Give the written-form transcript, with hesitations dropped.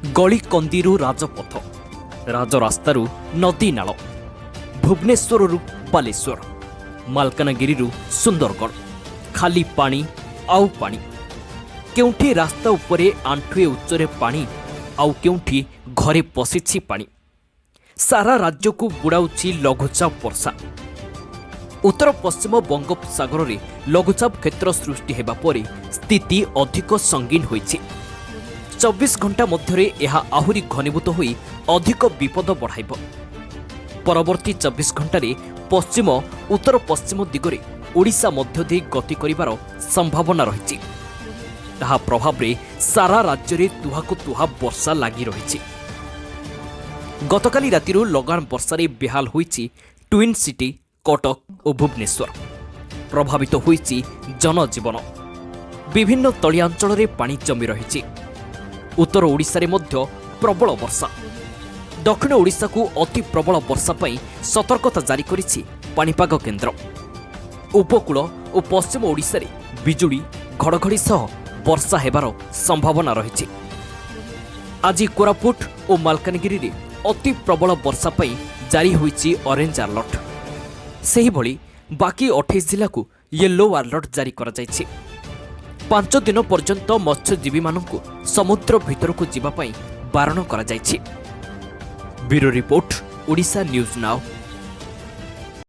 गली कंदीरू राजपथ राजरास्तारू नदी नाल भुवनेश्वररू बालेश्वर मालकानगिरी सुंदरगढ़ खाली पानी आउ पानी केउठी रास्ता उपरे आंठुए उच्चरे पानी आउ केउठी घरे पशिछि पानी सारा राज्य को बुड़ाउछि लघुचाप वर्षा। उत्तर पश्चिम बंगोपसागर में लघुचाप क्षेत्र सृष्टि हेबा परे स्थिति अधिक संगीन होइछि। 24 घंटा मध्यरे यह आहुरी घनीभूत होई अधिक विपद बढ़ाइब। परवर्ती 24 घंटे पश्चिम उत्तर पश्चिम दिगरे ओडिशा मध्य दे गति करिवार संभावना रहिछि। ताहा प्रभाव रे सारा राज्य रे तुहाको तुहा वर्षा लागि रहिछि। गतकाली रातिरु लगान वर्षारे बेहाल होइछि ट्विन सिटी कटक और भुवनेश्वर। प्रभावित होइछि जनजीवन। विभिन्न तलिया अंचल रे पानी जमी रहिछि। उत्तर ओडिशा रे मध्य प्रबल वर्षा। दक्षिण ओडिशा को अति प्रबल वर्षा पई सतर्कता जारी करिछि पाणीपाग केन्द्र। उपकूल और पश्चिम ओडिशा रे बिजुली घड़घड़ी सह वर्षा हेबार संभावना रहिछि। आज कोरापुट और मालकानगिरी रे अति प्रबल वर्षा पई जारी होइछि ऑरेंज अलर्ट। सेही भली बाकी 28 जिला को येलो अलर्ट जारी करा जाइछि। 5 दिन पर्यंत मत्स्यजीवी मानकु समुद्र भितर को जीवा पई बारण करा जाइछि। Bureau report Odisha news now.